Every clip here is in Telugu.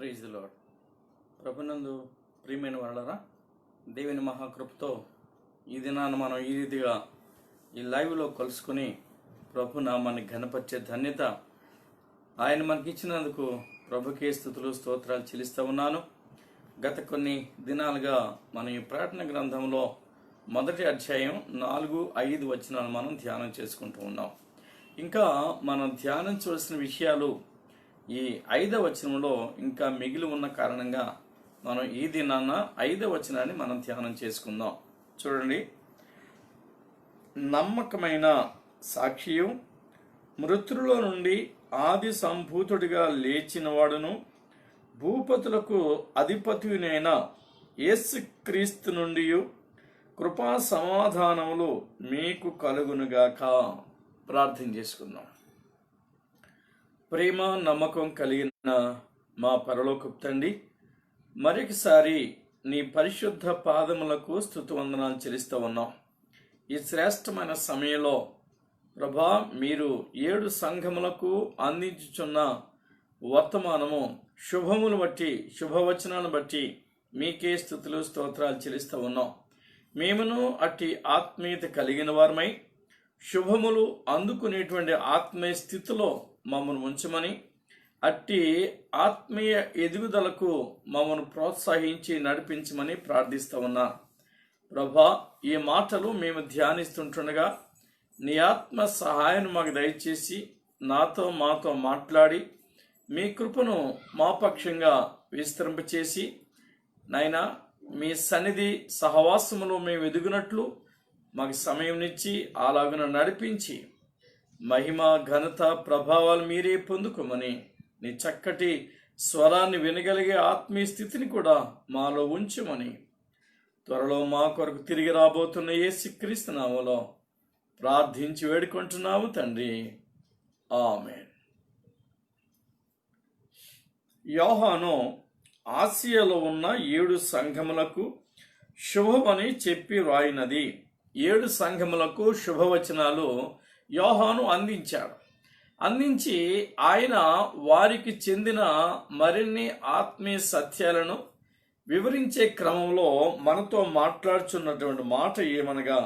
Praise the lord. ప్రభునందు ప్రియమైన వాళ్ళరా, దేవుని మహాకృపతో ఈ దినాన్ని మనం ఈ రీతిగా ఈ లైవ్లో కలుసుకుని ప్రభు నామాన్ని ఘనపరిచే ధన్యత ఆయన మనకిచ్చినందుకు ప్రభుకే స్తుతులు స్తోత్రాలు చెల్లిస్తూ ఉన్నాను. గత కొన్ని దినాలుగా మనం ఈ ప్రకటన గ్రంథంలో మొదటి అధ్యాయం 4-5 వచనాలు మనం ధ్యానం చేసుకుంటూ ఉన్నాం. ఇంకా మనం ధ్యానించవలసిన విషయాలు ఈ 5వ వచనంలో ఇంకా మిగిలి ఉన్న కారణంగా మనం ఈ దినాన 5వ వచనాన్ని మనం ధ్యానం చేసుకుందాం. చూడండి, నమ్మకమైన సాక్షియు, మృతులలో నుండి ఆది సంభూతుడిగా లేచిన వాడును, భూపతులకు అధిపతినైన యేసుక్రీస్తు నుండి కృపా సమాధానములు మీకు కలుగునుగాక. ప్రార్థన చేసుకుందాం. ప్రేమ నమ్మకం కలిగిన మా పరలోకపు తండ్రి, మరొకసారి నీ పరిశుద్ధ పాదములకు స్తుతివందనాలు చెల్లిస్తూ ఉన్నాం. ఈ శ్రేష్టమైన సమయంలో ప్రభా, మీరు 7 సంఘములకు అందించుచున్న వర్తమానము శుభమును బట్టి, శుభవచనాలను బట్టి మీకే స్తుతులు స్తోత్రాలు చెల్లిస్తూ ఉన్నాం. మేమును అట్టి ఆత్మీయత కలిగిన వారమై శుభములు అందుకునేటువంటి ఆత్మీయ స్థితిలో మమ్మను ఉంచమని, అట్టి ఆత్మీయ ఎదుగుదలకు మమ్మను ప్రోత్సహించి నడిపించమని ప్రార్థిస్తూ ఉన్నా. ప్రభా, ఈ మాటలు మేము ధ్యానిస్తుంటుండగా నీ ఆత్మ సహాయం మాకు దయచేసి మాతో మాట్లాడి మీ కృపను మా పక్షంగా విస్తరింపచేసి నాయనా, మీ సన్నిధి సహవాసములో మేము ఎదుగునట్లు మాకు సమయంనిచ్చి అలాగున నడిపించి మహిమ ఘనత ప్రభావాలు మీరే పొందుకోమని, నీ చక్కటి స్వరాన్ని వినగలిగే ఆత్మీయ స్థితిని కూడా మాలో ఉంచమని, త్వరలో మా కొరకు తిరిగి రాబోతున్న యేసుక్రీస్తు నామములో ప్రార్థించి వేడుకుంటున్నాము తండ్రి, ఆమేన్. యోహాను ఆసియాలో ఉన్న 7 సంఘములకు శుభమని చెప్పి రాయినది. 7 సంఘములకు శుభవచనాలు యోహాను అందించి ఆయన వారికి చెందిన మరిన్ని ఆత్మీయ సత్యాలను వివరించే క్రమంలో మనతో మాట్లాడుచున్నటువంటి మాట ఏమనగా,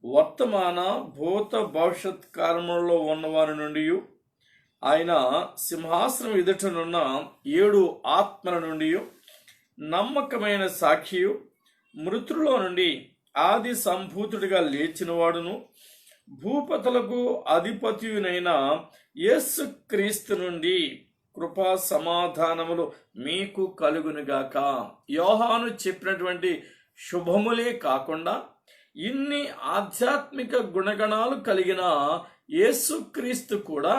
వర్తమాన భూత భవిష్యత్ కాలములలో ఉన్నవారి నుండి, ఆయన సింహాసనం ఎదుటనున్న 7 ఆత్మల నుండి, నమ్మకమైన సాక్షియు, మృతుల్లో నుండి ఆది సంభూతుడిగా లేచిన వాడును, భూపతులకు అధిపతియునైన యేసుక్రీస్తు నుండి కృపా సమాధానములు మీకు కలుగునుగాక. యోహాను చెప్పినటువంటి శుభములే కాకుండా ఇన్ని ఆధ్యాత్మిక గుణగణాలు కలిగిన యేసుక్రీస్తు కూడా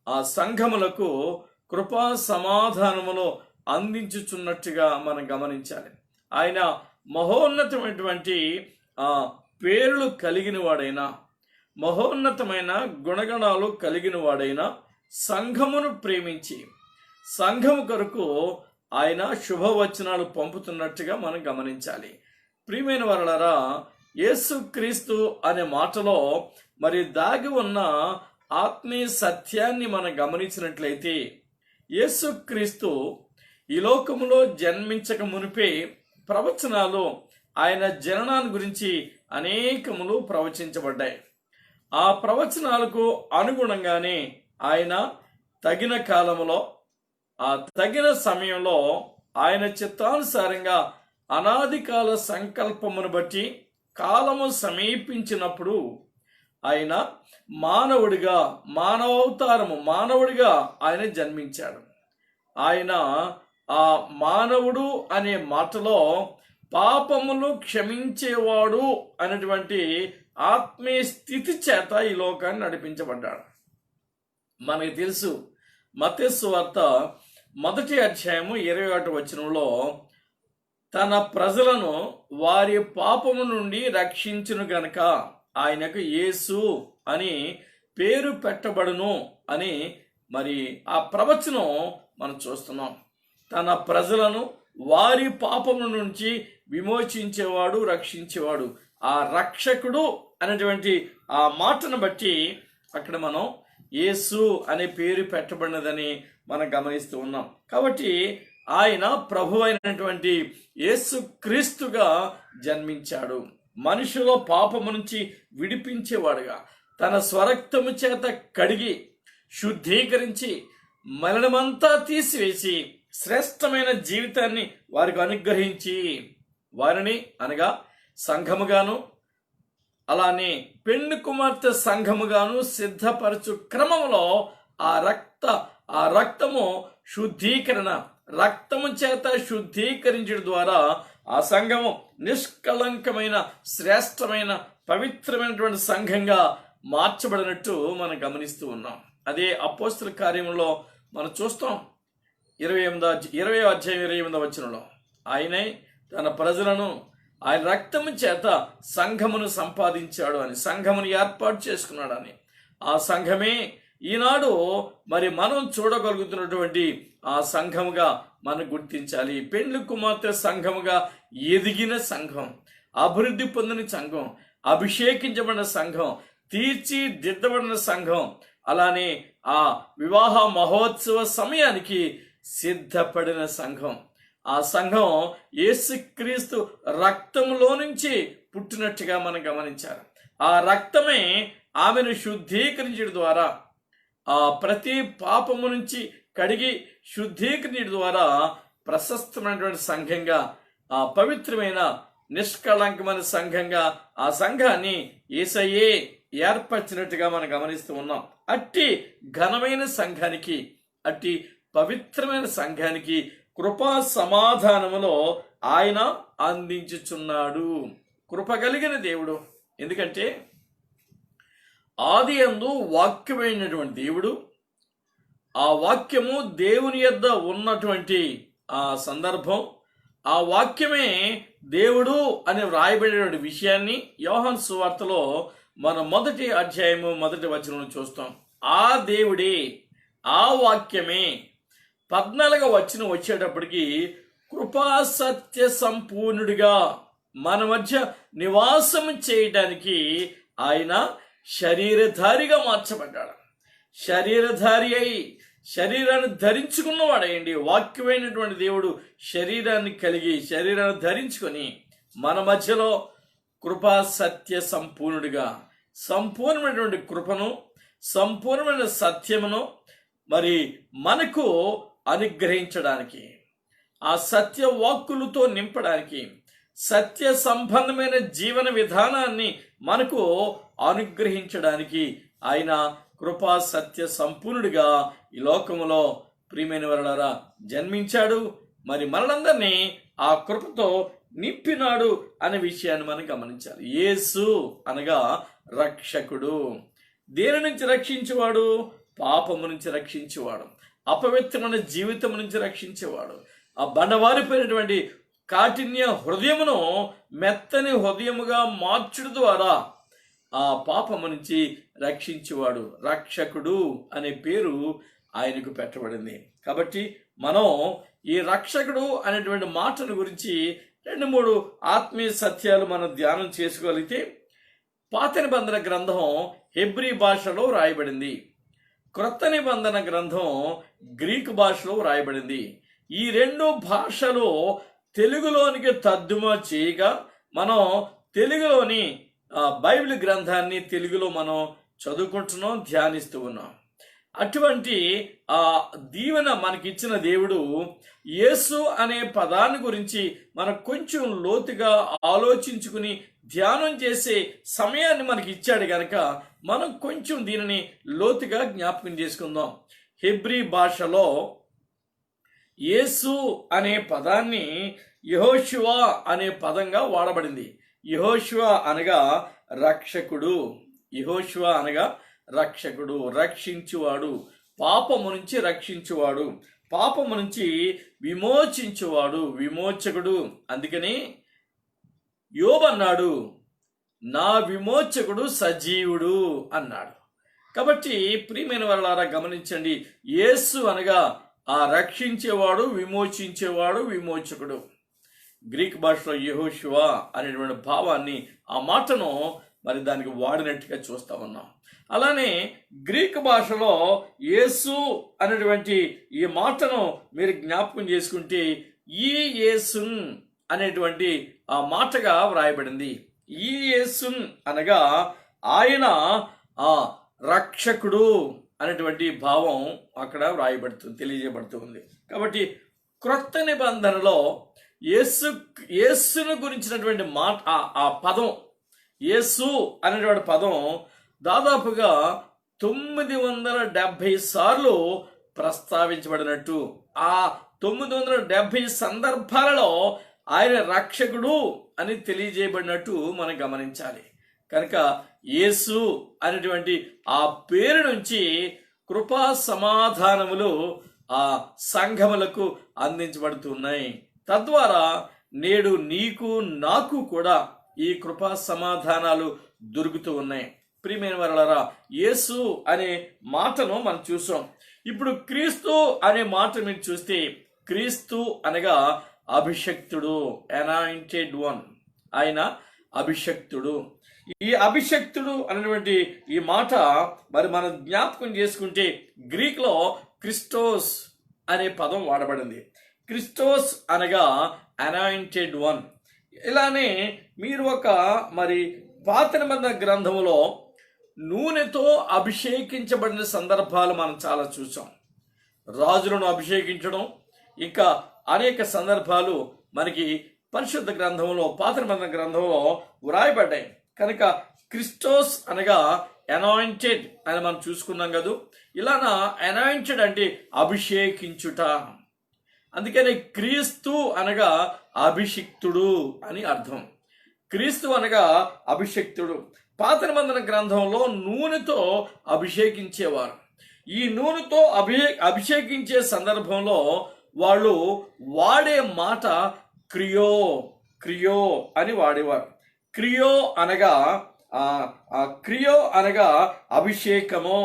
ఆ సంఘములకు కృపా సమాధానములు అందించుచున్నట్టుగా మనం గమనించాలి. ఆయన మహోన్నతమైనటువంటి పేర్లు కలిగిన వాడైనా, మహోన్నతమైన గుణగణాలు కలిగిన వాడైన సంఘమును ప్రేమించి సంఘము కొరకు ఆయన శుభవచనాలు పంపుతున్నట్టుగా మనం గమనించాలి. ప్రియమైన వారలారా, యేసుక్రీస్తు అనే మాటలో మరి దాగి ఉన్న ఆత్మీయ సత్యాన్ని మనం గమనించినట్లయితే, యేసుక్రీస్తు ఈ లోకములో జన్మించక మునిపే ప్రవచనాలు ఆయన జననాన్ని గురించి అనేకములు ప్రవచించబడ్డాయి. ఆ ప్రవచనాలకు అనుగుణంగానే ఆయన తగిన కాలములో, ఆ తగిన సమయంలో ఆయన చిత్తానుసారంగా అనాది కాల సంకల్పమును బట్టి కాలము సమీపించినప్పుడు ఆయన మానవుడిగా ఆయన జన్మించాడు. ఆయన ఆ మానవుడు అనే మాటలో పాపములు క్షమించేవాడు అనేటువంటి ఆత్మీయ స్థితి చేత ఈ లోకాన్ని నడిపించబడ్డాడు. మనకి తెలుసు, మత్తయి సువార్త 1వ అధ్యాయము 21వ వచనంలో, తన ప్రజలను వారి పాపము నుండి రక్షించును గనక ఆయనకు యేసు అని పేరు పెట్టబడును అని మరి ఆ ప్రవచనం మనం చూస్తున్నాం. తన ప్రజలను వారి పాపము నుంచి విమోచించేవాడు, రక్షించేవాడు, ఆ రక్షకుడు అనేటువంటి ఆ మాటను బట్టి అక్కడ మనం యేసు అనే పేరు పెట్టబడినదని మనం గమనిస్తూ ఉన్నాం. కాబట్టి ఆయన ప్రభు అయినటువంటి యేసుక్రీస్తుగా జన్మించాడు. మనుషుల పాపము నుంచి విడిపించేవాడుగా తన స్వరక్తము చేత కడిగి శుద్ధీకరించి మలినమంతా తీసివేసి శ్రేష్టమైన జీవితాన్ని వారికి అనుగ్రహించి వారిని అనగా సంఘముగాను అలానే పెండ్లి కుమార్తె సంఘముగాను సిద్ధపరచు క్రమంలో ఆ రక్తము శుద్ధీకరణ రక్తము చేత శుద్ధీకరించడం ద్వారా ఆ సంఘము నిష్కళంకమైన శ్రేష్టమైన పవిత్రమైనటువంటి సంఘంగా మార్చబడినట్టు మనం గమనిస్తూ ఉన్నాం. అదే అపోస్తల కార్యములో మనం చూస్తాం. 20వ అధ్యాయం 28వ వచనంలో ఆయనే తన ప్రజలను ఆయన రక్తము చేత సంఘమును సంపాదించాడు అని, సంఘమును ఏర్పాటు చేసుకున్నాడని, ఆ సంఘమే ఈనాడు మరి మనం చూడగలుగుతున్నటువంటి ఆ సంఘముగా మనం గుర్తించాలి. పెండ్లి కుమార్తె సంఘముగా ఎదిగిన సంఘం, అభివృద్ధి పొందిన సంఘం, అభిషేకించబడిన సంఘం, తీర్చిదిద్దబడిన సంఘం, అలానే ఆ వివాహ మహోత్సవ సమయానికి సిద్ధపడిన సంఘం. ఆ సంఘం యేసుక్రీస్తు రక్తంలో నుంచి పుట్టినట్టుగా మనం గమనించారు. ఆ రక్తమే ఆమెను శుద్ధీకరించడం ద్వారా, ఆ ప్రతి పాపము నుంచి కడిగి శుద్ధీకరించడం ద్వారా ప్రశస్తమైనటువంటి సంఘంగా, ఆ పవిత్రమైన నిష్కళంకమైన సంఘంగా ఆ సంఘాన్ని యేసయ్యే ఏర్పరిచినట్టుగా మనం గమనిస్తూ ఉన్నాం. అట్టి ఘనమైన సంఘానికి, అట్టి పవిత్రమైన సంఘానికి కృపా సమాధానములో ఆయన అందించుచున్నాడు. కృప కలిగిన దేవుడు. ఎందుకంటే ఆది యందు వాక్యమైనటువంటి దేవుడు, ఆ వాక్యము దేవుని యొద్ద ఉన్నటువంటి ఆ సందర్భం, ఆ వాక్యమే దేవుడు అని వ్రాయబడినటువంటి విషయాన్ని యోహాను సువార్తలో మనం 1వ అధ్యాయము 1వ వచనం చూస్తాం. ఆ దేవుడే, ఆ వాక్యమే 14వ వచనం వచ్చేటప్పటికి కృపా సత్య సంపూర్ణుడిగా మన మధ్య నివాసం చేయడానికి ఆయన శరీరధారిగా మార్చబడ్డాడు. శరీరధారి అయి శరీరాన్ని ధరించుకున్నవాడయండి. వాక్యమైనటువంటి దేవుడు శరీరాన్ని కలిగి శరీరాన్ని ధరించుకొని మన మధ్యలో కృపా సత్య సంపూర్ణుడిగా సంపూర్ణమైనటువంటి కృపను, సంపూర్ణమైన సత్యమును మరి మనకు అనుగ్రహించడానికి, ఆ సత్య వాక్కులతో నింపడానికి, సత్య సంబంధమైన జీవన విధానాన్ని మనకు అనుగ్రహించడానికి ఆయన కృపా సత్య సంపూర్ణుడిగా ఈ లోకములో ప్రియమైన వారలారా జన్మించాడు. మరి మనలందరినీ ఆ కృపతో నింపినాడు అనే విషయాన్ని మనం గమనించాలి. యేసు అనగా రక్షకుడు. దేని నుంచి రక్షించేవాడు? పాపము నుంచి రక్షించేవాడు, అపవిత్రమైన జీవితం నుంచి రక్షించేవాడు, ఆ బండవారిపోయినటువంటి కాఠిన్య హృదయమును మెత్తని హృదయముగా మార్చుడు ద్వారా ఆ పాపము నుంచి రక్షించేవాడు. రక్షకుడు అనే పేరు ఆయనకు పెట్టబడింది. కాబట్టి మనం ఈ రక్షకుడు అనేటువంటి మాటల గురించి 2-3 ఆత్మీయ సత్యాలు మనం ధ్యానం చేసుకోగలిగితే, పాత నిబంధన గ్రంథం హెబ్రీ భాషలో రాయబడింది, క్రొత్త నిబంధన గ్రంథం గ్రీకు భాషలో రాయబడింది. ఈ 2 భాషలు తెలుగులోనికి తర్జుమా చేయగా మనం తెలుగులోని బైబిల్ గ్రంథాన్ని తెలుగులో మనం చదువుకుంటున్నాం, ధ్యానిస్తూ ఉన్నాం. అటువంటి ఆ దీవెన మనకిచ్చిన దేవుడు యేసు అనే పదాన్ని గురించి మనం కొంచెం లోతుగా ఆలోచించుకుని ధ్యానం చేసే సమయాన్ని మనకి ఇచ్చాడు గనక మనం కొంచెం దీనిని లోతుగా జ్ఞాపకం చేసుకుందాం. హెబ్రీ భాషలో యేసు అనే పదాన్ని యెహోషువ అనే పదంగా వాడబడింది. యెహోషువ అనగా రక్షకుడు, యెహోషువ అనగా రక్షకుడు, రక్షించువాడు, పాపము నుంచి రక్షించువాడు, పాపము నుంచి విమోచించువాడు, విమోచకుడు. అందుకని యోబు అన్నాడు, నా విమోచకుడు సజీవుడు అన్నాడు. కాబట్టి ప్రియమైన వారలారా గమనించండి, యేసు అనగా ఆ రక్షించేవాడు, విమోచించేవాడు, విమోచకుడు. గ్రీక్ భాషలో యెహోషువ అనేటువంటి భావాన్ని, ఆ మాటను మరి దానికి వాడినట్టుగా చూస్తా ఉన్నాం. అలానే గ్రీకు భాషలో యేసు అనేటువంటి ఈ మాటను మీరు జ్ఞాపకం చేసుకుంటే ఈ యేసున్ అనేటువంటి ఆ మాటగా వ్రాయబడింది. ఈ యేసున్ అనగా ఆయన ఆ రక్షకుడు అనేటువంటి భావం అక్కడ తెలియజేయబడుతుంది. కాబట్టి క్రొత్త నిబంధనలో యేసును గురించినటువంటి మాట ఆ పదం యేసు అనేటువంటి పదం దాదాపుగా 970 సార్లు ప్రస్తావించబడినట్టు, ఆ 970 సందర్భాలలో ఆయన రక్షకుడు అని తెలియజేయబడినట్టు మనం గమనించాలి. కనుక యేసు అనేటువంటి ఆ పేరు నుంచి కృపా సమాధానములు ఆ సంఘములకు అందించబడుతున్నాయి. తద్వారా నేడు నీకు నాకు కూడా ఈ కృపా సమాధానాలు దొరుకుతూ ఉన్నాయి. ప్రియమైన వారలారా, యేసు అనే మాటను మనం చూసాం. ఇప్పుడు క్రీస్తు అనే మాట మీరు చూస్తే క్రీస్తు అనగా అభిషక్తుడు, అనాయింటెడ్ వన్. ఆయన అభిషక్తుడు. ఈ అభిషక్తుడు అనేటువంటి ఈ మాట మరి మనం జ్ఞాపకం చేసుకుంటే గ్రీక్లో క్రిస్టోస్ అనే పదం వాడబడింది. క్రిస్టోస్ అనగా అనాయింటెడ్ వన్. ఇలానే మీరు ఒక మరి పాత నిబంధన గ్రంథంలో నూనెతో అభిషేకించబడిన సందర్భాలు మనం చాలా చూసాం. రాజులను అభిషేకించడం, ఇంకా అనేక సందర్భాలు మనకి పరిశుద్ధ గ్రంథంలో పాత నిబంధన గ్రంథంలో వ్రాయబడ్డాయి. కనుక క్రిస్టోస్ అనగా అనాయింటెడ్ అని మనం చూసుకున్నాం కదా. ఇలాన అనాయింటెడ్ అంటే అభిషేకించుట. అందుకని క్రీస్తు అనగా అభిషిక్తుడు అని అర్థం. క్రీస్తు అనగా అభిషిక్తుడు. పాత నిబంధన గ్రంథంలో నూనెతో అభిషేకించేవారు. ఈ నూనెతో అభిషేకించే సందర్భంలో వాళ్ళు వాడే మాట క్రియో అని వాడేవారు. క్రియో అనగా అభిషేకము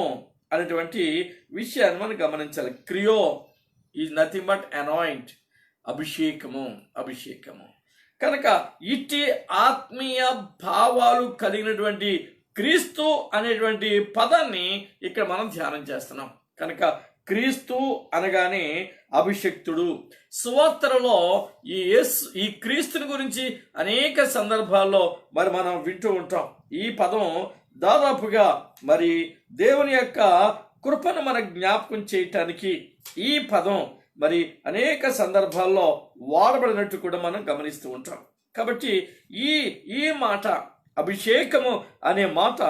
అనేటువంటి విషయాన్ని మనం గమనించాలి. Creo is nothing but anoint, అభిషేకము. కనుక ఇట్టి ఆత్మీయ భావాలు కలిగినటువంటి క్రీస్తు అనేటువంటి పదాన్ని ఇక్కడ మనం ధ్యానం చేస్తున్నాం. కనుక క్రీస్తు అనగానే అభిషక్తుడు. సువార్తలలో ఈ క్రీస్తుని గురించి అనేక సందర్భాల్లో మరి మనం వింటూ ఉంటాం. ఈ పదం దాదాపుగా మరి దేవుని యొక్క కృపను మన జ్ఞాపకం చేయటానికి ఈ పదం మరి అనేక సందర్భాల్లో వాడబడినట్టు కూడా మనం గమనిస్తూ ఉంటాం. కాబట్టి ఈ మాట అభిషేకము అనే మాట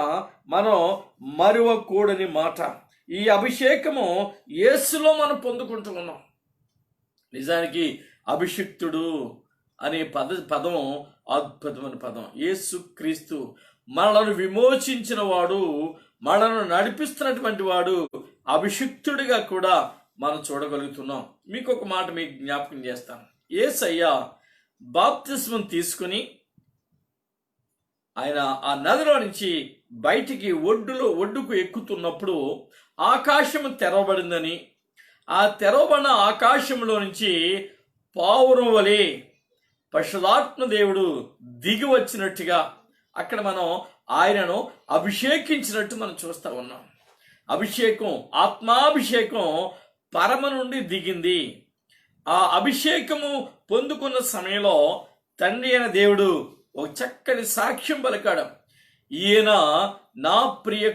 మనం మరువకూడని మాట. ఈ అభిషేకము యేసులో మనం పొందుకుంటూ ఉన్నాం. నిజానికి అభిషిక్తుడు అనే పదం అద్భుతమైన పదం. యేసు క్రీస్తు మనలను విమోచించిన వాడు, మనలను నడిపిస్తున్నటువంటి వాడు అభిషిక్తుడిగా కూడా మనం చూడగలుగుతున్నాం. మీకు ఒక మాట మీకు జ్ఞాపకం చేస్తాను. యేసయ్య బాప్తిస్మం తీసుకుని ఆయన ఆ నదిలో నుంచి బయటికి ఒడ్డుకు ఎక్కుతున్నప్పుడు ఆకాశము తెరవబడిందని, ఆ తెరవబడిన ఆకాశంలో నుంచి పావురం వలె పరిశుద్ధాత్మ దేవుడు దిగి వచ్చినట్టుగా అక్కడ మనం ఆయనను అభిషేకించినట్టు మనం చూస్తూ ఉన్నాం. అభిషేకం, ఆత్మాభిషేకం పరమ నుండి దిగింది. ఆ అభిషేకము పొందుకున్న సమయంలో తండ్రి అయిన దేవుడు ఒక చక్కని సాక్ష్యం పలికాడు. ఈయన నా ప్రియ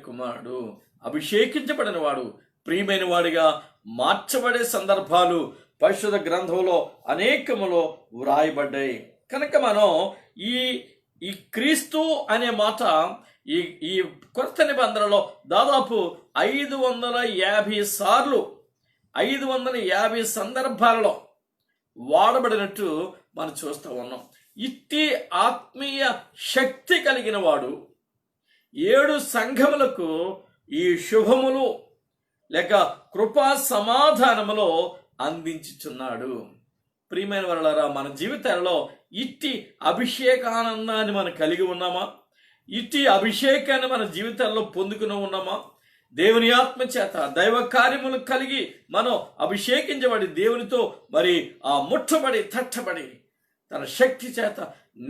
కుమారుడు, అభిషేకించబడిన వాడు, ప్రియమైన వాడిగా మార్చబడే సందర్భాలు పరిశుద్ధ గ్రంథంలో అనేకములో వ్రాయబడ్డాయి. కనుక మనం ఈ క్రీస్తు అనే మాట ఈ కొత్త నిబంధనలో దాదాపు 550 సార్లు 550 సందర్భాలలో వాడబడినట్టు మనం చూస్తూ ఉన్నాం. ఇట్టి ఆత్మీయ శక్తి కలిగిన వాడు 7 సంఘములకు ఈ శుభములు లేక కృపా సమాధానములో అందించుచున్నాడు. ప్రియమైన వారలారా, మన జీవితాలలో ఇట్టి అభిషేకానందాన్ని మనం కలిగి ఉన్నామా? ఇట్టి అభిషేకాన్ని మన జీవితాల్లో పొందుకుని ఉన్నామా? దేవుని ఆత్మ చేత దైవ కార్యములు కలిగి మనం అభిషేకించబడి దేవునితో మరి ఆ ముట్టబడి తట్టబడి తన శక్తి చేత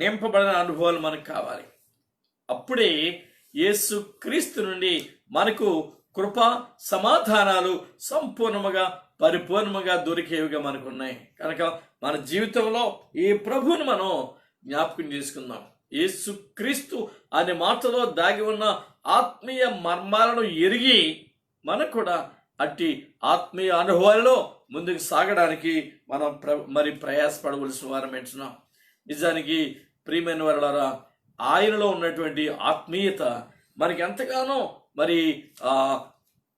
నింపబడిన అనుభవాలు మనకు కావాలి. అప్పుడే యేసు క్రీస్తు నుండి మనకు కృప సమాధానాలు సంపూర్ణముగా పరిపూర్ణముగా దొరికేవిగా మనకు ఉన్నాయి. కనుక మన జీవితంలో ఈ ప్రభువుని మనం జ్ఞాపకం చేసుకుందాం. యేసు క్రీస్తు అనే మాటలో దాగి ఉన్న ఆత్మీయ మర్మాలను ఎరిగి మనకు కూడా అట్టి ఆత్మీయ అనుభవాలలో ముందుకు సాగడానికి మనం మరి ప్రయాసపడవలసిన వారం ఏంటున్నాం. నిజానికి ప్రియమైన వారలారా, ఆయనలో ఉన్నటువంటి ఆత్మీయత మనకి ఎంతగానో మరి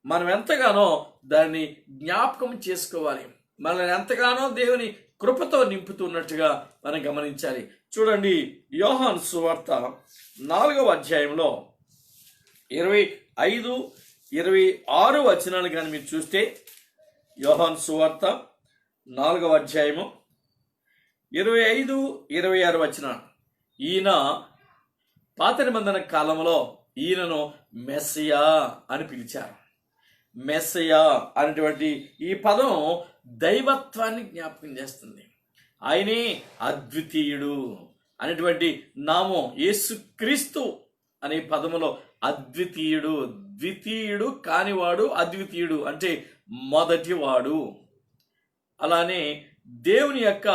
మనం ఎంతగానో దాన్ని జ్ఞాపకం చేసుకోవాలి. మనల్ని ఎంతగానో దేవుని కృపతో నింపుతున్నట్టుగా మనం గమనించాలి. చూడండి, యోహాను సువార్త 4వ అధ్యాయంలో 25, 26 వచనాలు కానీ మీరు చూస్తే, యోహాను సువార్త 4వ అధ్యాయము 25, 26 వచనాలు. ఈయన పాత నిబంధన కాలంలో ఈయనను మెస్సియా అని పిలిచారు. మెస్సియా అనేటువంటి ఈ పదం దైవత్వాన్ని జ్ఞాపకం చేస్తుంది. ఆయనే అద్వితీయుడు అనేటువంటి నామం. యేసుక్రీస్తు అనే పదములో అద్వితీయుడు, ద్వితీయుడు కానివాడు, అద్వితీయుడు అంటే మొదటివాడు. అలానే దేవుని యొక్క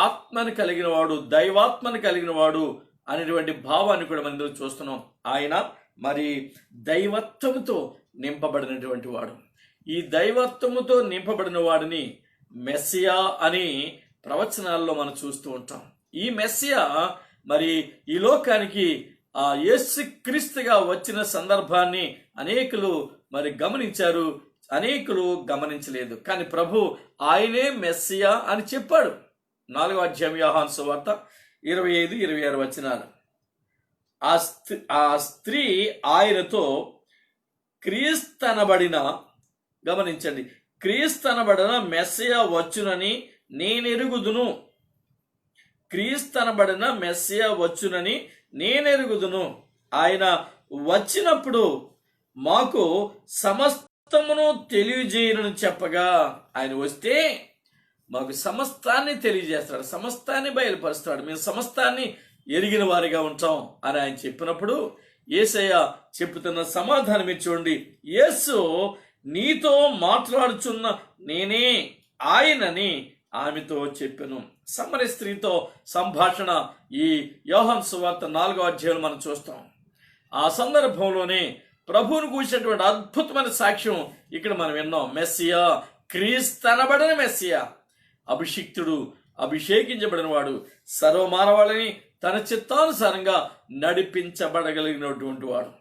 ఆత్మను కలిగిన వాడు, దైవాత్మను కలిగిన వాడు అనేటువంటి భావాన్ని కూడా మనం చూస్తున్నాం. ఆయన మరి దైవత్వముతో నింపబడినటువంటి వాడు. ఈ దైవత్వముతో నింపబడిన వాడిని మెస్సియా అని ప్రవచనాల్లో మనం చూస్తూ ఉంటాం. ఈ మెస్సియా మరి ఈ లోకానికి యేసుక్రీస్తుగా వచ్చిన సందర్భాన్ని అనేకులు మరి గమనించారు, అనేకులు గమనించలేదు. కానీ ప్రభు ఆయనే మెస్సియా అని చెప్పాడు. 4వ అధ్యాయం యోహాను సువార్త 25, 26 వచనాలు. ఆ స్త్రీ ఆయనతో క్రీస్తనబడిన, గమనించండి, క్రీస్తనబడిన మెస్సియా వచ్చునని నేనెరుగుదును. క్రీస్తనబడిన మెస్సియా వచ్చునని నేనెరుగుదును. ఆయన వచ్చినప్పుడు మాకు సమస్తమును తెలియజేయనని చెప్పగా, ఆయన వస్తే మాకు సమస్తాన్ని తెలియజేస్తాడు, సమస్తాన్ని బయలుపరుస్తాడు, మేము సమస్తాన్ని ఎరిగిన వారిగా ఉంటాం అని ఆయన చెప్పినప్పుడు యేసయ్య చెప్పుతున్న సమాధానం చూడండి. యేసు నీతో మాట్లాడుచున్న నేనే ఆయనని ఆమెతో చెప్పెను. సమరయ స్త్రీతో సంభాషణ ఈ యోహాను సువార్త 4వ అధ్యాయంలో మనం చూస్తాం. ఆ సందర్భంలోనే ప్రభువును కూర్చున్నటువంటి అద్భుతమైన సాక్ష్యం ఇక్కడ మనం విన్నాం. మెస్సియా, క్రీస్తనబడిన మెస్సియా, అభిషిక్తుడు, అభిషేకించబడిన వాడు, సర్వమానవాళిని తన చిత్తానుసారంగా నడిపించబడగలిగినటువంటి వాడు.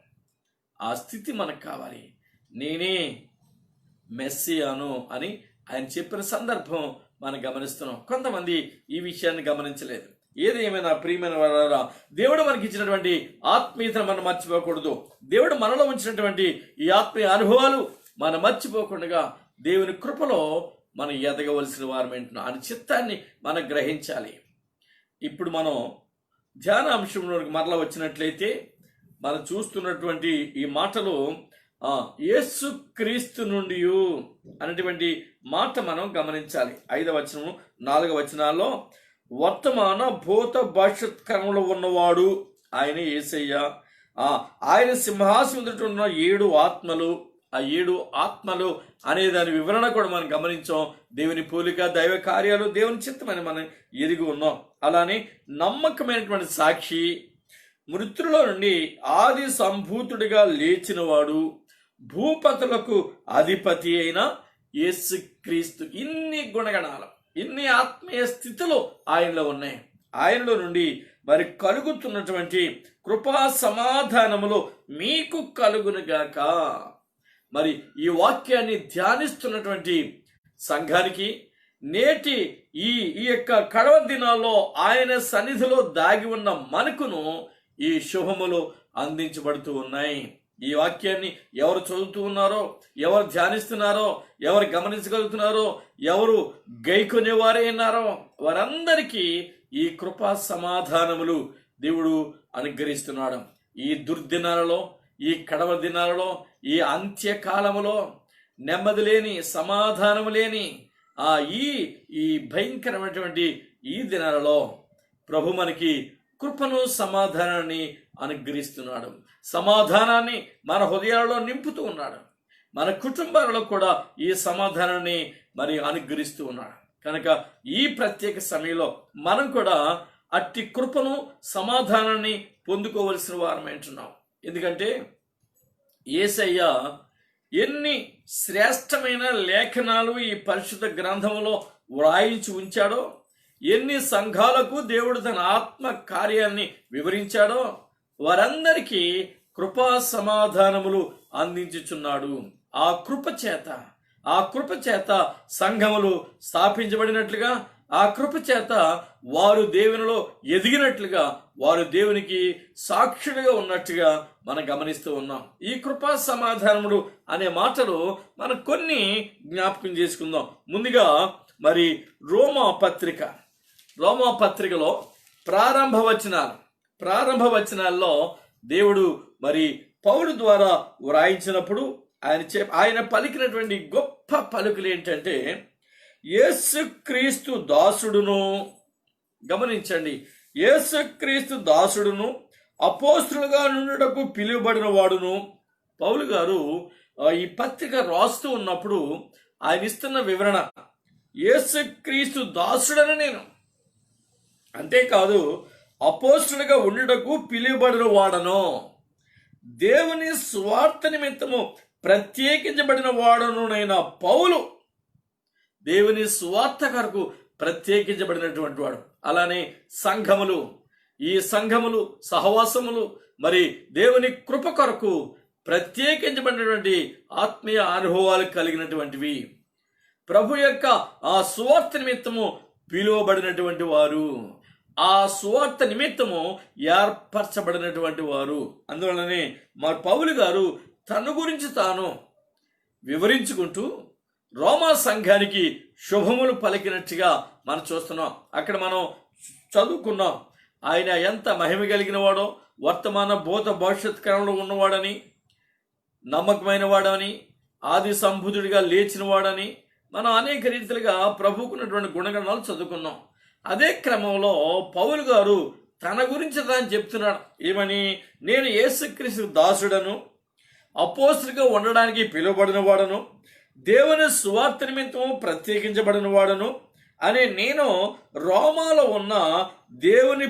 ఆ స్థితి మనకు కావాలి. నేనే మెస్సియాను అని ఆయన చెప్పిన సందర్భం మనం గమనిస్తున్నాం. కొంతమంది ఈ విషయాన్ని గమనించలేదు. ఏది ఏమైనా ప్రియమైన వారా, దేవుడు మనకి ఇచ్చినటువంటి ఆత్మీయతను మనం మర్చిపోకూడదు. దేవుడు మనలో ఉంచినటువంటి ఈ ఆత్మీయ అనుభవాలు మనం మర్చిపోకుండా దేవుని కృపలో మనం ఎదగవలసిన వారమేంటున్నా అని చిత్తాన్ని మనం గ్రహించాలి. ఇప్పుడు మనం ధ్యానాంశంలోకి మరలా వచ్చినట్లయితే మనం చూస్తున్నటువంటి ఈ మాటలు యేసు క్రీస్తు నుండి అనేటువంటి మాట మనం గమనించాలి. 5వ వచనం, 4వ వచనాల్లో వర్తమాన భూత భవిష్యత్ కాలంలో ఉన్నవాడు ఆయన యేసయ్య. ఆయన సింహాసనం ఉన్న 7 ఆత్మలు, ఆ 7 ఆత్మలు అనే దాని వివరణ కూడా మనం గమనించాం. దేవుని పోలిక, దైవ కార్యాలు, దేవుని చిత్తమని మనం ఎరిగి ఉన్నాం. అలానే నమ్మకమైనటువంటి సాక్షి, మృతుల నుండి ఆది సంభూతుడిగా లేచినవాడు, భూపతులకు అధిపతి అయిన యేసుక్రీస్తు. ఇన్ని గుణగణాలు, ఇన్ని ఆత్మీయ స్థితులు ఆయనలో ఉన్నాయి. ఆయనలో నుండి మరి కలుగుతున్నటువంటి కృపా సమాధానములు మీకు కలుగునుగాక. మరి ఈ వాక్యాన్ని ధ్యానిస్తున్నటువంటి సంఘానికి నేటి ఈ యొక్క కడవ దినాల్లో ఆయన సన్నిధిలో దాగి ఉన్న మనకును ఈ శుభములు అందించబడుతూ ఉన్నాయి. ఈ వాక్యాన్ని ఎవరు చదువుతూ ఉన్నారో, ఎవరు ధ్యానిస్తున్నారో, ఎవరు గమనించగలుగుతున్నారో, ఎవరు గైకొనేవారే ఉన్నారో వారందరికీ ఈ కృపా సమాధానములు దేవుడు అనుగ్రహిస్తున్నాడు. ఈ దుర్దినాలలో, ఈ కడవ దినాలలో, ఈ అంత్యకాలములో నెమ్మది లేని, సమాధానము లేని ఈ భయంకరమైనటువంటి ఈ దినాలలో ప్రభు మనకి కృపను సమాధానాన్ని అనుగ్రహిస్తున్నాడు. సమాధానాన్ని మన హృదయాలలో నింపుతూ ఉన్నాడు. మన కుటుంబాలలో కూడా ఈ సమాధానాన్ని మరి అనుగ్రహిస్తూ ఉన్నాడు. కనుక ఈ ప్రత్యేక సమయంలో మనం కూడా అట్టి కృపను సమాధానాన్ని పొందుకోవలసిన వారమై ఉంటున్నాం. ఎందుకంటే యేసయ్య ఎన్ని శ్రేష్టమైన లేఖనాలు ఈ పరిశుద్ధ గ్రంథంలో వ్రాయించి ఉంచాడో, ఎన్ని సంఘాలకు దేవుడు తన ఆత్మ కార్యాన్ని వివరించాడో వారందరికీ కృపా సమాధానములు అందించుచున్నాడు. ఆ కృప చేత సంఘములు స్థాపించబడినట్లుగా, ఆ కృప చేత వారు దేవునిలో ఎదిగినట్లుగా, వారు దేవునికి సాక్షులుగా ఉన్నట్టుగా మనం గమనిస్తూ ఉన్నాం. ఈ కృపా సమాధానములు అనే మాటలు మనం కొన్ని జ్ఞాపకం చేసుకుందాం. ముందుగా మరి రోమా పత్రికలో ప్రారంభ వచనాల్లో దేవుడు మరి పౌలు ద్వారా వ్రాయించినప్పుడు ఆయన పలికినటువంటి గొప్ప పలుకులు ఏంటంటే, యేసుక్రీస్తు దాసుడును, గమనించండి, యేసుక్రీస్తు దాసుడును అపోస్తులుగా నుండుటకు పిలువబడిన వాడును. పౌలు గారు ఈ పత్రిక రాస్తూ ఉన్నప్పుడు ఆయన ఇస్తున్న వివరణ, యేసుక్రీస్తు దాసుడని నేను, అంతేకాదు అపోస్తులుగా ఉండుటకు పిలువబడిన వాడను, దేవుని స్వార్థ నిమిత్తము ప్రత్యేకించబడిన వాడునైన పౌలు దేవుని స్వార్థ కొరకు ప్రత్యేకించబడినటువంటి వాడు. అలానే ఈ సంఘములు సహవాసములు మరి దేవుని కృప కొరకు ప్రత్యేకించబడినటువంటి ఆత్మీయ అనుభవాలు కలిగినటువంటివి, ప్రభు యొక్క ఆ సువార్త నిమిత్తము పిలువబడినటువంటి వారు, ఆ సువార్త నిమిత్తము ఏర్పరచబడినటువంటి వారు. అందువలనే మా పౌలు గారు తన గురించి తాను వివరించుకుంటూ రోమా సంఘానికి శుభములు పలికినట్టుగా మనం చూస్తున్నాం. అక్కడ మనం చదువుకున్నాం, ఆయన ఎంత మహిమ కలిగిన వాడో, వర్తమాన భూత భవిష్యత్ కాలంలో ఉన్నవాడని, నమ్మకమైన వాడని, ఆది సంబుధుడిగా లేచిన వాడని మనం అనేక రీతిలుగా ప్రభువుకున్నటువంటి గుణగణాలు చదువుకున్నాం. అదే క్రమంలో పౌలు గారు తన గురించి తాను చెప్తున్నాడు. ఏమని? నేను యేసుక్రీస్తు దాసుడను, అపోస్తలుగా ఉండడానికి పిలువబడిన వాడను, దేవుని సువార్త నిమిత్తము ప్రత్యేకించబడిన వాడను అనే నేను రోమాలో ఉన్న దేవుని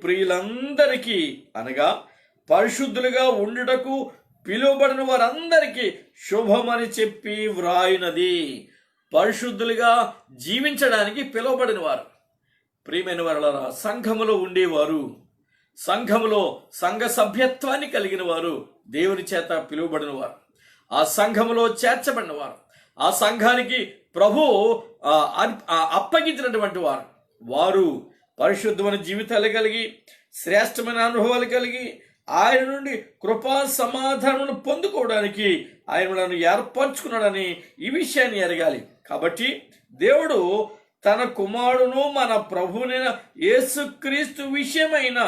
ప్రియులందరికీ అనగా పరిశుద్ధులుగా ఉండుటకు పిలువబడిన వారందరికీ శుభమని చెప్పి వ్రాయినది. పరిశుద్ధులుగా జీవించడానికి పిలువబడిన వారు, ప్రియమైన వారలారా, సంఘములో ఉండేవారు, సంఘములో సంఘ సభ్యత్వాన్ని కలిగిన వారు, దేవుని చేత పిలువబడిన వారు, ఆ సంఘములో చేర్చబడిన వారు, ఆ సంఘానికి ప్రభు అప్పగించినటువంటి వారు పరిశుద్ధమైన జీవితాలు కలిగి, శ్రేష్టమైన అనుభవాలు కలిగి, ఆయన నుండి కృపా సమాధానమును పొందుకోవడానికి ఆయన మనల్ని ఏర్పరచుకున్నాడని ఈ విషయాన్ని ఎరగాలి. కాబట్టి దేవుడు తన కుమారుడును మన ప్రభువునైన యేసుక్రీస్తు విషయమైన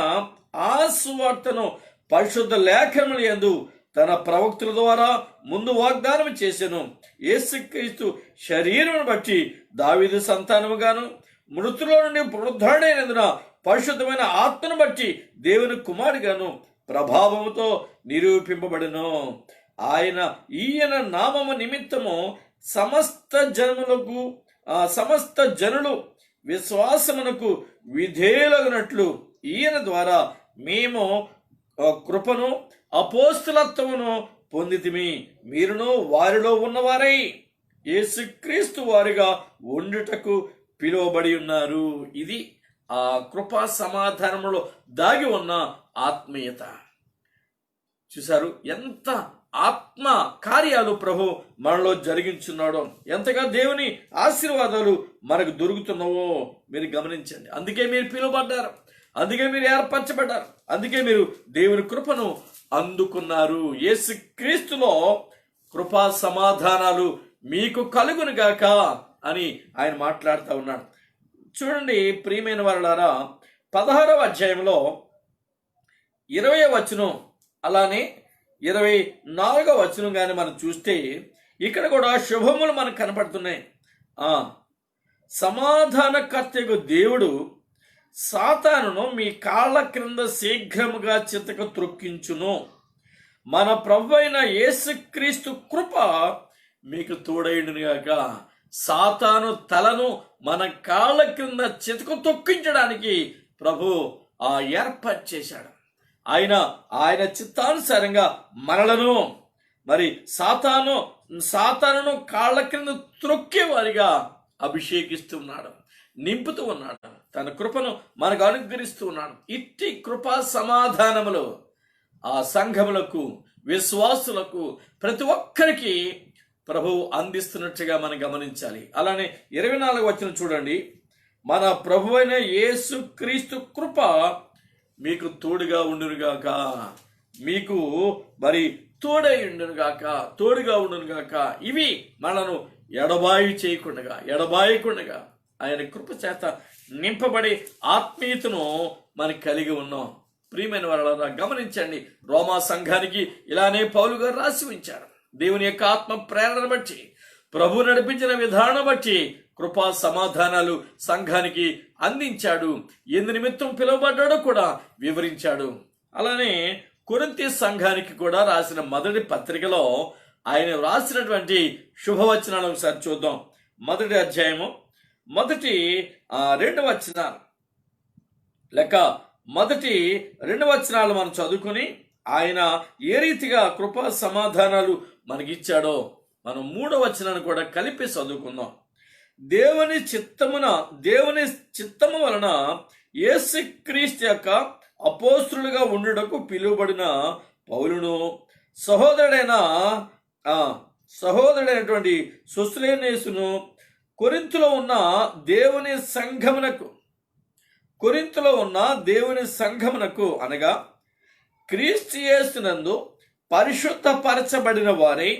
ఆ సువార్తను పరిశుద్ధ లేఖనముల యందు తన ప్రవక్తుల ద్వారా ముందు వాగ్దానం చేసెను. యేసుక్రీస్తు శరీరమును బట్టి దావీదు సంతానముగాను, మృతుల నుండి పునరుద్ధరణైనందున పరిశుద్ధమైన ఆత్మను బట్టి దేవుని కుమారుడుగాను ప్రభావముతో నిరూపింపబడెను. ఈయన నామము నిమిత్తము సమస్త జనులు విశ్వాసమునకు విధేయులగునట్లు ఈయన ద్వారా మేము కృపను అపోస్తలత్వమును పొందితిమి. మీరును వారిలో ఉన్నవారై యేసుక్రీస్తు వారిగా ఉండుటకు పిలువబడి ఉన్నారు. ఇది ఆ కృపా సమాధానంలో దాగి ఉన్న ఆత్మీయత. చూశారు ఎంత ఆత్మ కార్యాలు ప్రభు మనలో జరిగించున్నాడో, ఎంతగా దేవుని ఆశీర్వాదాలు మనకు దొరుకుతున్నావో మీరు గమనించండి. అందుకే మీరు పిలువబడ్డారు, అందుకే మీరు ఏర్పరచబడ్డారు, అందుకే మీరు దేవుని కృపను అందుకున్నారు. యేసుక్రీస్తులో కృపా సమాధానాలు మీకు కలుగును గాక అని ఆయన మాట్లాడుతూ ఉన్నాడు. చూడండి ప్రియమైన వారలారా, 16వ అధ్యాయంలో 20వ వచనం అలానే 24వ వచనం కానీ మనం చూస్తే ఇక్కడ కూడా శుభములు మనకు కనపడుతున్నాయి. సమాధానకర్తకు దేవుడు సాతానును మీ కాళ్ళ క్రింద శీఘ్రముగా చితక త్రొక్కించును. మన ప్రభువైన యేసుక్రీస్తు కృప మీకు తోడైండునుగాక. సాతాను తలను మన కాళ్ళ క్రింద చితక తొక్కించడానికి ప్రభు ఏర్పాటు చేశాడు. ఆయన చిత్తానుసారంగా మనలను సాతానును కాళ్ళ క్రింద త్రొక్కేవారిగా అభిషేకిస్తున్నాడు, నింపుతూ ఉన్నాడు, తన కృపను మనకు అనుగ్రహిస్తూ ఉన్నాడు. ఇట్టి కృపా సమాధానములు ఆ సంఘములకు, విశ్వాసులకు, ప్రతి ఒక్కరికి ప్రభువు అందిస్తున్నట్టుగా మనం గమనించాలి. అలానే 24వ వచనం చూడండి. మన ప్రభువైన యేసుక్రీస్తు కృప మీకు తోడుగా ఉండునుగాక. మీకు తోడుగా ఉండునుగాక. ఇవి మనను ఎడబాయకుండా ఆయన కృప చేత నింపబడి ఆత్మీయతను మనకి కలిగి ఉన్నాం. ప్రియమైన వారలారా, గమనించండి, రోమా సంఘానికి ఇలానే పౌలు గారు రాసి ఉంచాడు. దేవుని యొక్క ఆత్మ ప్రేరణ బట్టి, ప్రభు నడిపించిన విధానం బట్టి కృపా సమాధానాలు సంఘానికి అందించాడు. ఎందు నిమిత్తం పిలువబడ్డాడో కూడా వివరించాడు. అలానే కొరింథీ సంఘానికి కూడా రాసిన మొదటి పత్రికలో ఆయన రాసినటువంటి శుభవచనాలు ఒకసారి చూద్దాం. మొదటి అధ్యాయము మొదటి 2 వచనాలు మొదటి 2 వచనాలు మనం చదువుకుని ఆయన ఏ రీతిగా కృపా సమాధానాలు మనకిచ్చాడో మనం 3వ వచనాన్ని కూడా కలిపి చదువుకుందాం. దేవుని చిత్తము వలన యేసుక్రీస్తు యొక్క అపోస్తులుగా ఉండుటకు పిలువబడిన పౌలును, సహోదరుడైనటువంటి సోస్థెనేసును, కొరింథులో ఉన్న దేవుని సంఘమునకు అనగా క్రీస్తు యేసునందు పరిశుద్ధపరచబడిన వారై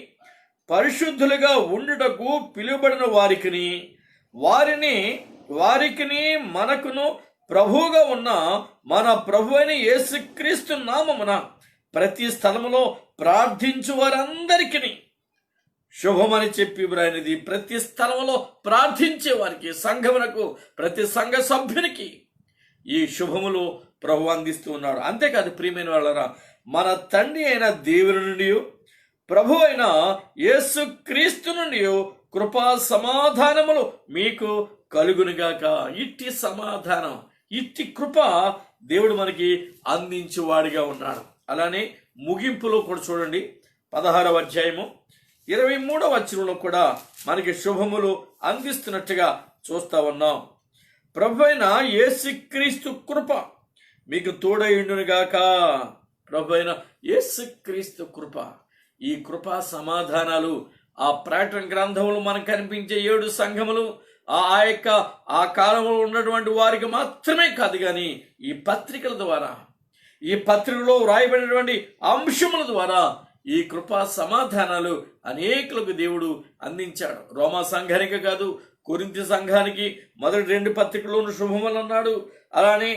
పరిశుద్ధులుగా ఉండుటకు పిలువబడిన వారికిని మనకును ప్రభువుగా ఉన్న మన ప్రభువైన యేసుక్రీస్తు నామమున ప్రతి స్థలములో ప్రార్థించు వారందరికీ శుభమని చెప్పి వ్రాయినది. ప్రతి స్థలంలో ప్రార్థించే వారికి, సంఘమునకు, ప్రతి సంఘ సభ్యునికి ఈ శుభములు ప్రభు అందిస్తూ ఉన్నాడు. అంతేకాదు ప్రియమైన వాళ్ళరా, మన తండ్రి అయిన దేవుని నుండి, ప్రభు అయిన యేసుక్రీస్తు నుండి కృపా సమాధానములు మీకు కలుగునుగాక. ఇట్టి సమాధానం, ఇట్టి కృప దేవుడు మనకి అందించేవాడిగా ఉన్నాడు. అలానే ముగింపులో కూడా చూడండి, 16వ అధ్యాయము 23వ వచనంలో కూడా మనకి శుభములు అందిస్తున్నట్టుగా చూస్తా ఉన్నాం. ప్రభువైన యేసుక్రీస్తు కృప మీకు తోడైండునుగాక. ప్రభువైన యేసుక్రీస్తు కృప, ఈ కృపా సమాధానాలు ఆ ప్రకటన గ్రంథంలో మనకు కనిపించే 7 సంఘములు, ఆ కాలంలో ఉన్నటువంటి వారికి మాత్రమే కాదు, కానీ ఈ పత్రికల ద్వారా, ఈ పత్రికలో వ్రాయబడినటువంటి అంశముల ద్వారా ఈ కృపా సమాధానాలు అనేకులకు దేవుడు అందించాడు. రోమా సంఘానికి కాదు, కొరింథీ సంఘానికి మొదటి 2 పత్రికలోను శుభములు అన్నాడు. అలానే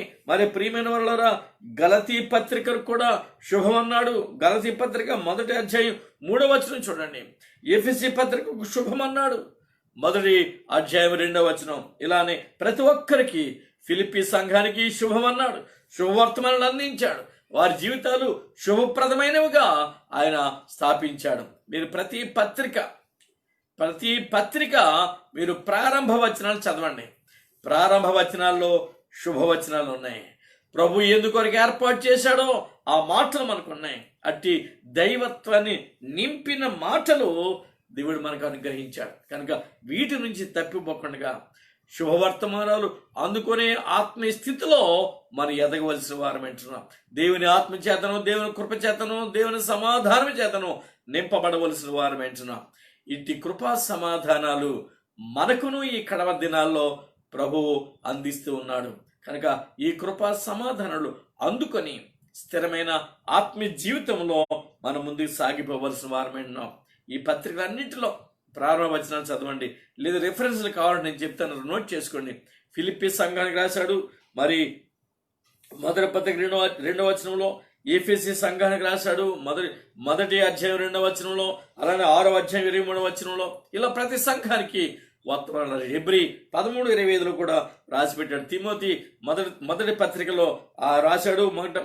ప్రియమైన వాళ్ళరా, గలతీ పత్రికకు కూడా శుభమన్నాడు. గలతీ పత్రిక మొదటి అధ్యాయం 3వ వచనం చూడండి. ఎఫెసీ పత్రికకు శుభమన్నాడు, మొదటి అధ్యాయం 2వ వచనం. ఇలానే ప్రతి ఒక్కరికి, ఫిలిప్పీ సంఘానికి శుభమన్నాడు, శుభవర్తమానాలు అందించాడు. వారి జీవితాలు శుభప్రదమైనవిగా ఆయన స్థాపించాడు. మీరు ప్రతి పత్రిక మీరు ప్రారంభ వచనాలు చదవండి. ప్రారంభ వచనాల్లో శుభవచనాలు ఉన్నాయి. ప్రభు ఎందుకొరకు ఏర్పాటు చేశాడో ఆ మాటలు మనకున్నాయి. అట్టి దైవత్వాన్ని నింపిన మాటలు దేవుడు మనకు అనుగ్రహించాడు. కనుక వీటి నుంచి తప్పిపోకుండా శుభవర్తమానాలు అందుకునే ఆత్మీయ స్థితిలో మనం ఎదగవలసిన వారం అంటున్నాం. దేవుని ఆత్మ చేతను, దేవుని కృప చేతను, దేవుని సమాధానం చేతను నింపబడవలసిన వారం అంటున్నాం. ఇట్టి కృపా సమాధానాలు మనకును ఈ కడవ దినాల్లో ప్రభువు అందిస్తూ ఉన్నాడు. కనుక ఈ కృపా సమాధానాలు అందుకొని స్థిరమైన ఆత్మీయ జీవితంలో మనం ముందుకు సాగిపోవలసిన వారమేంటున్నాం. ఈ పత్రికలన్నింటిలో ప్రారంభ వచనాలు చదవండి, లేదా రిఫరెన్స్లు కావాలంటే నేను చెప్తాను, నోట్ చేసుకోండి. ఫిలిప్పీ సంఘానికి రాశాడు, మొదటి పత్రిక 2వ వచనంలో. ఎఫెసీ సంఘానికి రాశాడు, మొదటి అధ్యాయం 2వ వచనంలో. అలానే 6వ అధ్యాయం 23వ వచనంలో. ఇలా ప్రతి సంఘానికి వర్తమానాలు హెబ్రీ 13:25 కూడా రాసి పెట్టాడు. తిమోతి మొదటి పత్రికలో రాశాడు,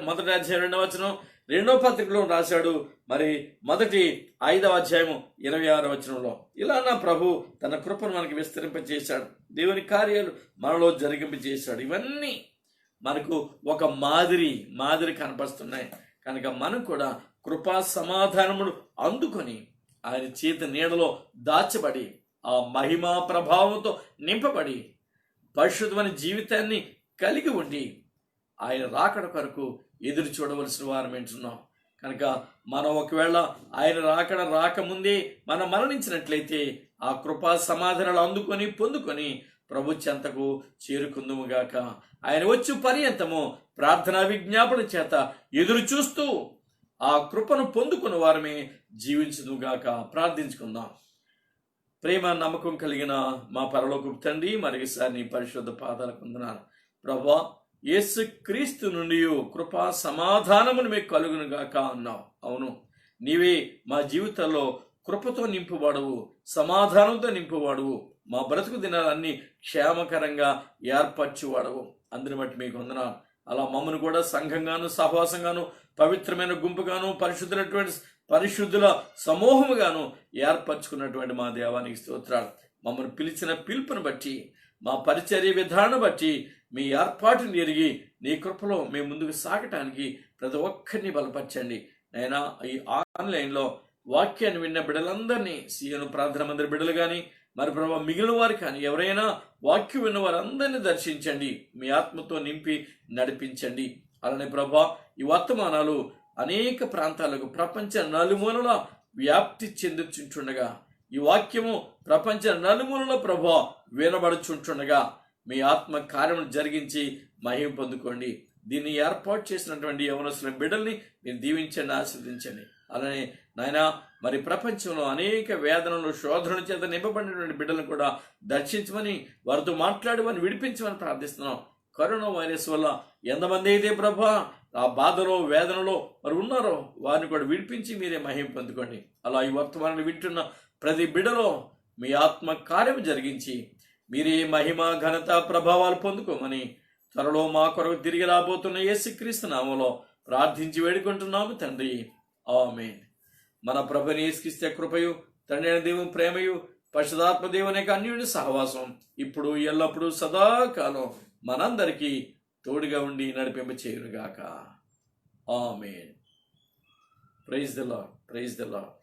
మొదటి అధ్యాయం 2వ వచనం. 2వ పత్రికలో రాశాడు, మరి మొదటి 5వ అధ్యాయం 26వ వచనంలో. ఇలా నా ప్రభు తన కృపను మనకి విస్తరింపచేశాడు, దేవుని కార్యాలు మనలో జరిగింపచేశాడు. ఇవన్నీ మనకు ఒక మాదిరి కనపరుస్తున్నాయి. కనుక మనం కూడా కృపా సమాధానములు అందుకొని ఆయన చేతి నీడలో దాచబడి ఆ మహిమా ప్రభావంతో నింపబడి పరిశుద్ధమైన జీవితాన్ని కలిగి ఉండి ఆయన రాకడ కొరకు ఎదురు చూడవలసిన వారం ఏంటున్నాం. కనుక మనం ఒకవేళ ఆయన రాకముందే మనం మరణించినట్లయితే ఆ కృపా సమాధానాలు అందుకొని పొందుకొని ప్రభు చెంతకు చేరుకుందుముగాక. ఆయన వచ్చు పర్యంతము ప్రార్థనా విజ్ఞాపన చేత ఎదురు చూస్తూ ఆ కృపను పొందుకున్న వారమే జీవించుదుగాక. ప్రార్థించుకుందాం. ప్రేమ నమ్మకం కలిగిన మా పరలోకపు తండ్రి, మరొకసారి నీ పరిశుద్ధ పాదాలకు వందనాలు ప్రభువా. యేసు క్రీస్తు నుండి కృపా సమాధానమును మీకు కలుగును గాక అన్నావు. అవును, నీవే మా జీవితంలో కృపతో నింపువాడువు, సమాధానంతో నింపువాడువు, మా బ్రతుకు దినాలన్నీ క్షేమకరంగా ఏర్పరచువాడవు. అందుని బట్టి మీకు వందనాలు. అలా మమ్మల్ని కూడా సంఘంగాను, సహవాసంగాను, పవిత్రమైన గుంపుగాను, పరిశుద్ధుల సమూహముగాను ఏర్పరచుకున్నటువంటి మా దేవానికి స్తోత్రాలు. మమ్మల్ని పిలిచిన పిలుపును బట్టి, మా పరిచర్య విధానం బట్టి, మీ ఏర్పాటుని ఎరిగి నీ కృపలో మేము ముందుకు సాగటానికి ప్రతి ఒక్కరిని బలపరచండి. నైనా ఈ ఆన్లైన్లో వాక్యాన్ని విన్న బిడ్డలందరినీ, సీఎను ప్రార్థన మందిర బిడ్డలు కానీ, మరి ప్రభావ మిగిలిన వారు కానీ, ఎవరైనా వాక్యం విన్న వారందరినీ దర్శించండి, మీ ఆత్మతో నింపి నడిపించండి. అలానే ప్రభా, ఈ వర్తమానాలు అనేక ప్రాంతాలకు, ప్రపంచ నలుమూలల వ్యాప్తి చెందుచుంటుండగా, ఈ వాక్యము ప్రపంచ నలుమూలల ప్రభా వినబడుచుంటుండగా మీ ఆత్మ కార్యము జరిగించి మహిమ పొందుకోండి. దీన్ని ఏర్పాటు చేసినటువంటి యవనస్తుల బిడ్డల్ని మీరు దీవించండి, ఆశీర్వదించండి. అలానే నాయన, మరి ప్రపంచంలో అనేక వేదనలు, శోధనల చేత నింపబడినటువంటి బిడ్డలను కూడా దర్శించమని, వారితో మాట్లాడమని, విడిపించమని ప్రార్థిస్తున్నాం. కరోనా వైరస్ వల్ల ఎంతమంది అయితే ప్రభా ఆ బాధలో, వేదనలో మరి ఉన్నారో వారిని కూడా విడిపించి మీరే మహిమ పొందుకోండి. అలా ఈ వర్తమానాన్ని వింటున్న ప్రతి బిడ్డలో మీ ఆత్మ కార్యం జరిగించి మీరే మహిమ, ఘనత, ప్రభావాలు పొందుకోమని త్వరలో మా కొరకు తిరిగి రాబోతున్న యేసుక్రీస్తు నామములో ప్రార్థించి వేడుకుంటున్నాము తండ్రి. ఆమేన్. మన ప్రభుని యేసుక్రీస్తు కృపయు, తండ్రి అయిన దేవుని ప్రేమయు, పరిశుద్ధాత్మ దేవుని యొక్క అన్యోన్య సహవాసం ఇప్పుడు ఎల్లప్పుడూ సదాకాలం మనందరికీ తోడుగా ఉండి నడిపింప చేయునుగాక. ఆమేన్. Praise the lord.